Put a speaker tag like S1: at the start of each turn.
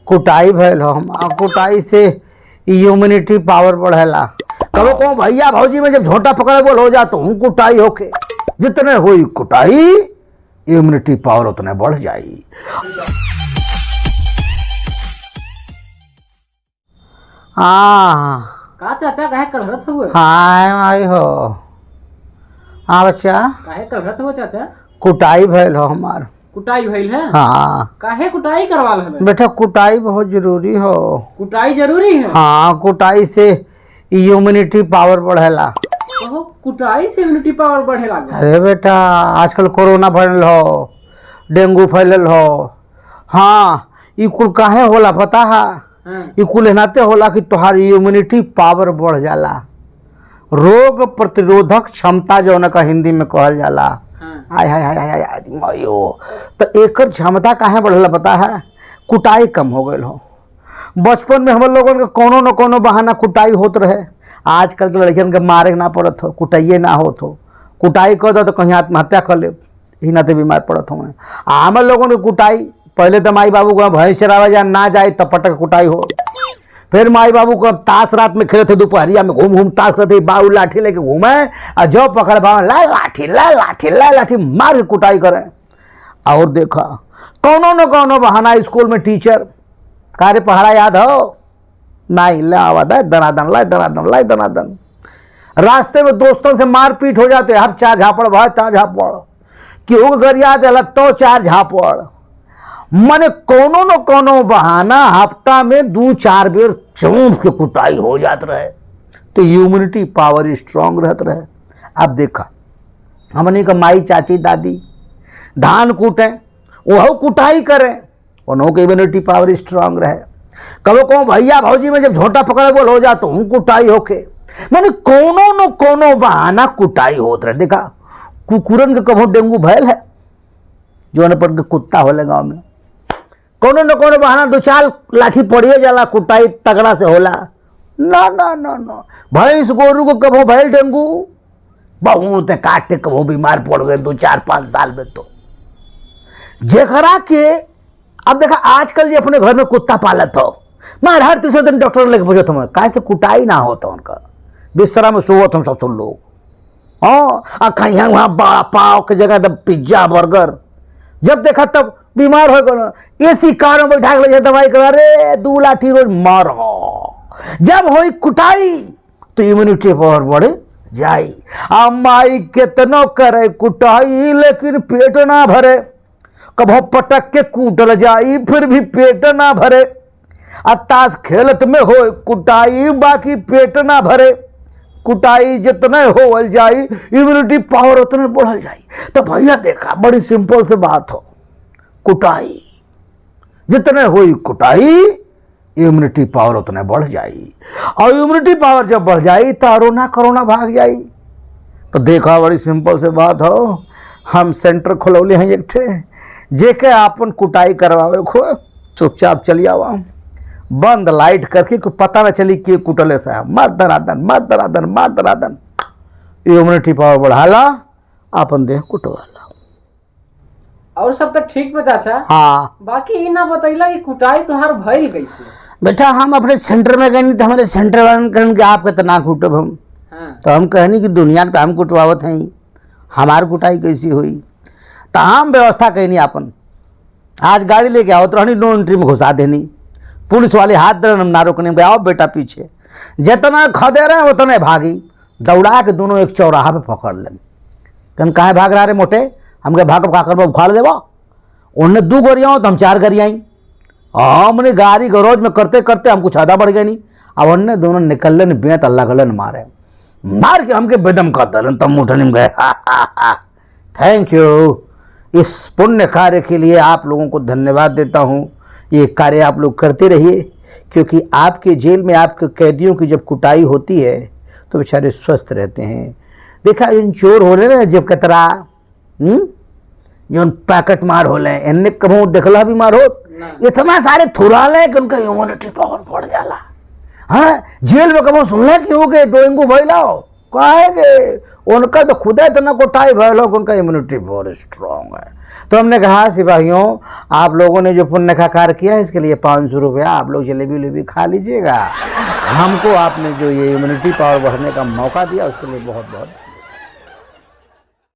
S1: कुटाई भइल हो कुटाई से इम्यूनिटी पावर बढ़ेला। कबो कहो भैया भौजी में जब झोटा पकड़े बोल हो जा तो हूँ कुटाई होके जितने हुई कुटाई इम्यूनिटी पावर उतने बढ़ जाई। हाँ
S2: का चाचा काहे कलहरत हुए?
S1: हाँ आई हो। हाँ बच्चा
S2: काहे कलहरत हुए चाचा?
S1: कुटाई भइल हो हमार।
S2: कुटाई भइल है?
S1: हाँ
S2: काहे कुटाई करवाल है?
S1: बेटा कुटाई बहुत जरूरी हो।
S2: कुटाई जरूरी है?
S1: हाँ कुटाई से इम्यूनिटी पावर बढ़ेला।
S2: कहो कुटाई से इम्यूनिटी पावर बढ़े लगा?
S1: अरे बेटा आजकल कोरोना फैलल हो, डेंगू फैलल हो। हाँ ई कुल काहे होला पता है? ई कुल एनाते होला कि तुम्हारी इम्यूनिटी पावर बढ़ जाला। रोग प्रतिरोधक क्षमता जो न का हिंदी में कहल जाला। हाय हाय हाय हाय हाय मायो। तो एकर क्षमता काहे बढ़ला पता है? कुटाई कम हो गई हो। बचपन में हम लोगन के कोनो न कोनो बहाना कुटाई होत रहे। आजकल के लड़कियन के मारे ना पड़त हो, कुटाइए ना होत हो। कुटाई कर दो तो कहीं आत्महत्या कर ले, ही नाते बीमार पड़त हो। हम लोगों ने कुटाई पहले तो माई बाबू को भैंस चरावा जा ना जाए तब पटक कुटाई हो। फिर माई बाबू को ताश रात में खेले थे, दोपहरिया में घूम घूम ताश करते बाबू लाठी लेके घूमे और जो पकड़ पाओ ला लाठी ला लाठी ला लाठी मार के कुटाई करे। और देखा कोनो न कोनो बहाना स्कूल में टीचर कार्य पढ़ा याद हो नहीं ले आवाज है दनादन ला दनादन ला दनादन। रास्ते में दोस्तों से मारपीट हो जाते, हर चार झापड़ भाई चार झापड़ क्यों घर याद है तो चार झापड़। मने कोनो न कोनो बहाना हफ्ता में 2-4 बेर चौंक के कुटाई हो जात रहे तो इम्यूनिटी पावर स्ट्रांग रहत रहे। अब देखा हमने का माई चाची दादी धान कूटें वह कुटाई करें उन्हों की इम्यूनिटी पावर स्ट्रांग रहे। कबो कहो भैया भौजी में जब झोटा पकड़े बोल हो जा तो हूँ कुटाई होके मैंने कोनो न कोनो बहाना कुटाई होत रहे। देखा कुकुरन के कभो डेंगू भयल है जो न पर के कुत्ता होले गाँव में कोनो न कोनो बहाना 2-4 लाठी पड़िए जाला कुटाई तगड़ा से होला। ना ना ना ना भैंस गोरू को कभो भयल डेंगू बहुत काटे कभो बीमार पड़ गए 2-4-5 साल में। तो जेखरा के अब देखा आजकल ये अपने घर में कुत्ता पालत हो मार हर तीसरे दिन डॉक्टर लेके पूछो तुम काहे से कुटाई ना होता उनका बिस्तरा में सोवत हम सब लोग। हाँ कहीं वहाँ पाव के जगह पिज्जा बर्गर जब देखा तब बीमार हो गए। एसी कार में बैठा के दवाई करा रे 2 लाठी रोज मार जब हो कुटाई तो इम्यूनिटी पावर बढ़ जाई। माई कितनो करे कुटाई लेकिन पेट ना भरे कभो पटक के कूटल जाई फिर भी पेट ना भरे। ताश खेलत में हो कुटाई बाकी पेट ना भरे। कुटाई जितने होवल जाई इम्यूनिटी पावर उतने बढ़ल जाई। तो भैया देखा बड़ी सिंपल से बात हो कुटाई जितने हुई कुटाई इम्यूनिटी पावर उतने बढ़ जाई। और इम्यूनिटी पावर जब बढ़ जाई तो रोना कोरोना भाग जाई। तो देखा बड़ी सिंपल से बात हो हम सेंटर खोलौले हैं एक ठे जेके आपन कुटाई करवावे खो चुपचाप चली आवा बंद लाइट करके को पता न चली कि कुटले से मार दनादन मार दनादन मार दनादन इम्यूनिटी पावर बढ़ाला अपन देह कुटवाला।
S2: और सब तो ठीक बा चाचा।
S1: हाँ
S2: बाकी ई ना बतैला कि कुटाई तोहार भइल कैसे?
S1: बेटा हम अपने सेंटर में गए तो हमारे सेंटर वाले कहन कि आप कितना कुटब हम। तो हम कहनी कि दुनिया के तो हम कुटवावत हैं हमार कुटाई कैसी हुई। तो हम व्यवस्था कहनी अपन आज गाड़ी लेके आओ तो रहनी नो एंट्री में घुसा देनी पुलिस वाले हाथ दे ना रोकने आओ बेटा पीछे जितना खदे रहे उतने भागी दौड़ा के दोनों एक चौराहा पे पकड़ लें। कहन काहे भाग रहा रे मोटे हमके भाग का कर उखाड़ देवा। उनने 2 गरिया हो तो हम 4 गरिया हमने गाड़ी गरोज में करते करते हमको छादा बढ़ गया नहीं। अब उनने दोनों निकल बेत अल्लाह गलन मारे मार के हमके बेदम कर दलन तब उठने में गए। Thank you. इस पुण्य कार्य के लिए आप लोगों को धन्यवाद देता हूँ। ये कार्य आप लोग करते रहिए क्योंकि आपके जेल में आपके कैदियों की जब कुटाई होती है तो बेचारे स्वस्थ रहते हैं। देखा इन चोर हो रहे ना जब कतरा जो पैकेट मार हो ले इनने कभू देखला भी मार हो इतना सारे थुरा ले कि उनका इम्यूनिटी पावर बढ़ जाला। हाँ जेल में कभू सुनला कि हो गए डेंगू भइला कहेंगे उनका तो खुदा इतना कोटाई भयल हो कि उनका इम्यूनिटी बहुत स्ट्रांग है। तो हमने कहा सिपाहियों आप लोगों ने जो पुण्य का कार्य किया है इसके लिए 500 रुपया आप लोग जलेबी उलेबी खा लीजिएगा। हमको आपने जो ये इम्यूनिटी पावर बढ़ने का मौका दिया उसके लिए बहुत बहुत